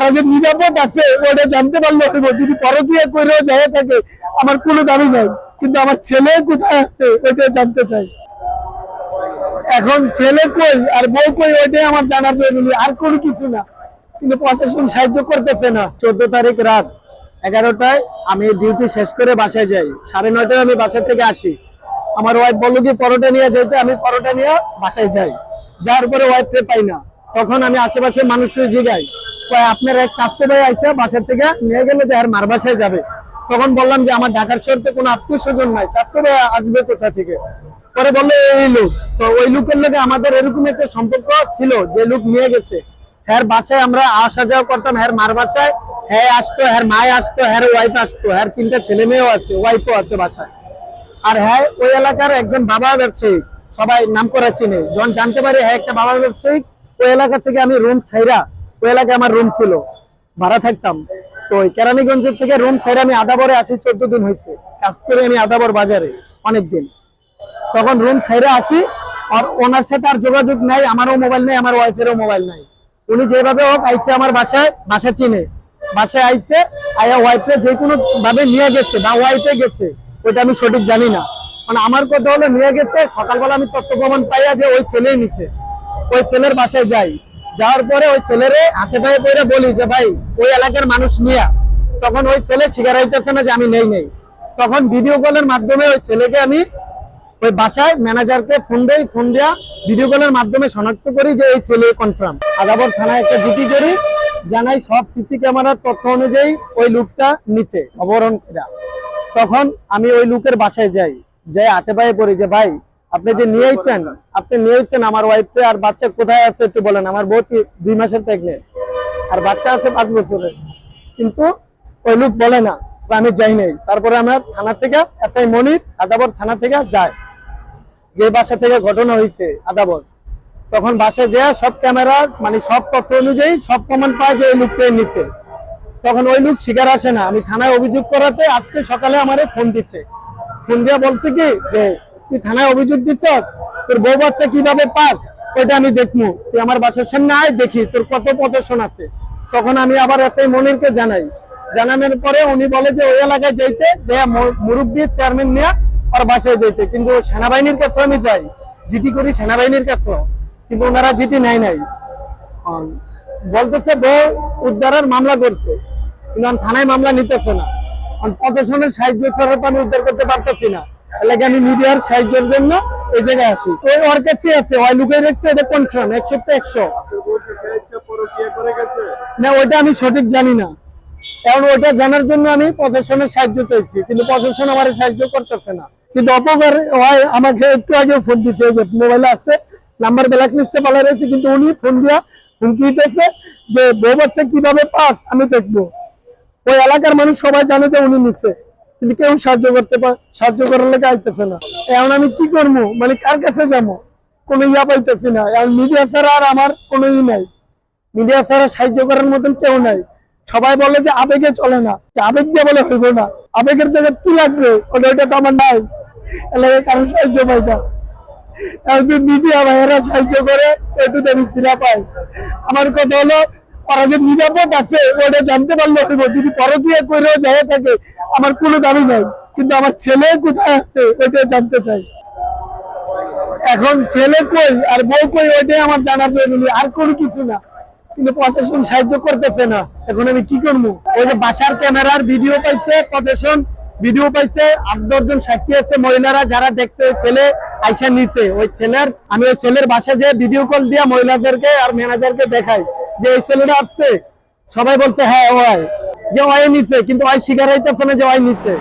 ওরা যে নিরাপদ আছে ওটা জানতে পারলে হইব। যদি পরকীয়া করেও যায় থাকে আমার কোনো দাবি নাই, কিন্তু আমার ছেলে কোথায় আছে ওইটা জানতে চাই। এখন ছেলে কই আর বউ কই ওইটাই আমার জানার জরুরি, আর কোনো কিছু না। কিন্তু প্রশাসন সাহায্য করতেছে না। 14 তারিখ রাত 11টায় আমি ডিউটি শেষ করে বাসায় যাই। 9:30টায় আমি বাসা থেকে আসি। আমার ওয়াইফ বললো কি পরোটা নিয়ে যেতে, আমি পরোটা নিয়ে বাসায় যাই। যার পরে ওয়াইফকে পাই না। তখন আমি আশেপাশে মানুষের জিগাই, আপনার এক চাচতো ভাই আইসা বাসা থেকে নিয়ে গেলে যে আর মার বাসায় যাবে। তখন বললাম যে আমার ঢাকার শহরে কোনো আত্মীয় স্বজন নাই, চাচতো ভাই আসবে কোথা থেকে। পরে বললো এই লোক। তো ওই লোকের লোকে আমাদের এরকম একটা সম্পর্ক ছিল, যে লোক নিয়ে গেছে। হ্যার বাসায় আমরা আসা যাওয়া করতাম, হ্যার মার বাসায় হ্যাঁ আসতো, হ্যার মায় আসতো, হ্যার ওয়াইফ আসতো, হ্যার 3টা ছেলে মেয়েও আছে, ওয়াইফও আছে বাসায়। আর হ্যাঁ ওই এলাকার একজন বাবা ব্যবসায়ী, সবাই নাম করা চিনে। যখন জানতে পারি হ্যাঁ একটা বাবা ব্যবসায়ী, ওই এলাকা থেকে আমি রুম ছাইরা, ওই এলাকায় আমার রুম ছিল, ভাড়া থাকতাম। তো ওই কেরানীগঞ্জের থেকে রুম ছাইরা আমি আদাবরে আসি। 14 দিন হয়েছে কাজ করে আমি আদাবর বাজারে অনেকদিন। তখন রুম ছাইরা আসি, আর ওনার সাথে আর যোগাযোগ নাই, আমারও মোবাইল নেই, আমার ওয়াইফেরও মোবাইল নাই। উনি যেভাবে হোক আইসে আমার বাসায়, বাসা চিনে, বাসায় আইসে আয়া ওয়াইফে যে কোনো ভাবে নিয়ে গেছে বা ওয়াইফে গেছে ওইটা আমি সঠিক জানি না। মানে আমার কথা হলো নিয়ে গেছে। সকালবেলা আমি তথ্য প্রমাণ পাইয়া যে ওই ছেলেই নিছে। ওই ছেলের বাসায় যাই, যাওয়ার পরে ওই ছেলেরে হাতে পায়ে পড়ে বলি যে ভাই ওই এলাকার মানুষ নিয়া। তখন ওই ছেলে স্বীকার হইতেছে না যে আমি নেই। তখন ভিডিও কলের মাধ্যমে ওই ছেলেকে আমি ওই বাসায় ম্যানেজারকে ফোন দেই, ফোন দেওয়া ভিডিও কলের মাধ্যমে শনাক্ত করি যে এই ছেলে কনফার্ম। আদাবর থানায় একটা ডিউটি করি, জানাই সব সিসি ক্যামেরার তথ্য অনুযায়ী ওই লোকটা নিচে অপহরণ করা। তখন আমি ওই লোকের বাসায় যাই, যাই হাতে পায়ে পড়ি যে ভাই আপনি যে নিয়েছেন আমার ওয়াইফকে, আর বাচ্চা কোথায় আছে একটু বলেন। আমার বউ 2 মাসের প্রেগনেন্ট, আর বাচ্চা আছে 5 বছরের। কিন্তু ওই লোক বলে না, আমি যাই নাই। তারপরে আমার থানা থেকে এসআই মনির আদাবর থানা থেকে যায়, যে বাসা থেকে ঘটনা হয়েছে আদাবর। তখন বাসায় যায় সব ক্যামেরা মানে সব তথ্য অনুযায়ী সব প্রমাণ পায় যে ওই লোককে নিচ্ছে। তখন ওই লোক স্বীকার আসে না। আমি থানায় অভিযোগ করাতে আজকে সকালে আমারে ফোন দিচ্ছে। ফোন দিয়ে বলছে কি যে তুই থানায় অভিযোগ দিচ্ছস, তোর বউ বাচ্চা কিভাবে পাস ওইটা আমি দেখবো, তুই আমার বাসার সামনে আয় দেখি তোর কত পজিশন আছে। তখন আমি আবার এসআই মনিরকে জানাই। জানানোর পরে উনি বলে যে ওই এলাকায় যাইতে, যে মুরব্বী চেয়ারম্যান নিয়ে আর বাসায় যাইতে। কিন্তু সেনাবাহিনীর কাছে আমি যাই, জিটি করি সেনাবাহিনীর কাছে, কিন্তু ওনারা জিটি নাই। বলতেছে বউ উদ্ধারের মামলা করতে, কিন্তু আমি থানায় মামলা নিতেছে না। প্রশাসনের সাহায্য ছাড়া তো আমি উদ্ধার করতে পারতেছি না। এলাকা আমি মিডিয়ার সাহায্যের জন্য এই জায়গায় আসি। তো ওর কাছে আছে, ওই লুকিয়ে রেখেছে, এটা কনফার্ম 100%। না ওইটা আমি সঠিক জানি না, কারণ ওইটা জানার জন্য আমি প্রশাসনের সাহায্য চাইছি, কিন্তু প্রশাসন আমার সাহায্য করতেছে না। কিন্তু অপকার হয় আমাকে একটু আগে ফোন দিচ্ছে, যে মোবাইলে আছে নাম্বার ব্ল্যাক লিস্টে বলা রয়েছে, কিন্তু উনি ফোন দিয়া হুমকি দিতেছে যে বউ বাচ্চা কিভাবে পাস আমি দেখবো। ওই এলাকার মানুষ সবাই জানে যে উনি নিচ্ছে, কিন্তু কেউ সাহায্য করার লেগে আইতেছে না। এখন আমি কি করবো, মানে কার কাছে যাবো, কোনো ইয়া পাইতেছি না। এখন মিডিয়া ছাড়া আর আমার কোনো ই নাই, মিডিয়া ছাড়া সাহায্য করার মতন কেউ নাই। সবাই বলে যে আবেগে চলে না, আবেগ দিয়ে বলে হইব না, আবেগের জায়গায় কি লাগবে ওইটা তো আমার নাই। এলাকায় কারণ সাহায্য পাই না। মিডিয়া ভাইয়েরা সাহায্য করে একটু আমি ফিরা পাই। আমার কথা হলো ওরা যে নিরাপদ আছে ওটা জানতে পারলে হইব। যদি পরকীয়া করেও যায় থাকে আমার কোনো দাবি নাই, কিন্তু আমার ছেলে কোথায় আছে ওইটা জানতে চাই। এখন ছেলে কই আর বউ কই ওইটাই আমার জানার জরুরি, আর কোনো কিছু না। কিন্তু প্রশাসন সাহায্য করতেছে না। এখন আমি কি করবো? ওই যে বাসার ক্যামেরার ভিডিও পাইছে, প্রশাসন ভিডিও পাইছে, 8-10 জন সাক্ষী আছে, মহিলারা যারা দেখছে ছেলে আইসা নিচে। আমি ওই ছেলের বাসায় যে ভিডিও কল দিয়া মহিলাদেরকে আর ম্যানেজারকে দেখাই যে এই ছেলেটা আসছে। সবাই বলছে হ্যাঁ ওই যে ওই নিচে, কিন্তু ওই স্বীকার হইতেছে না যে ওই নিচে।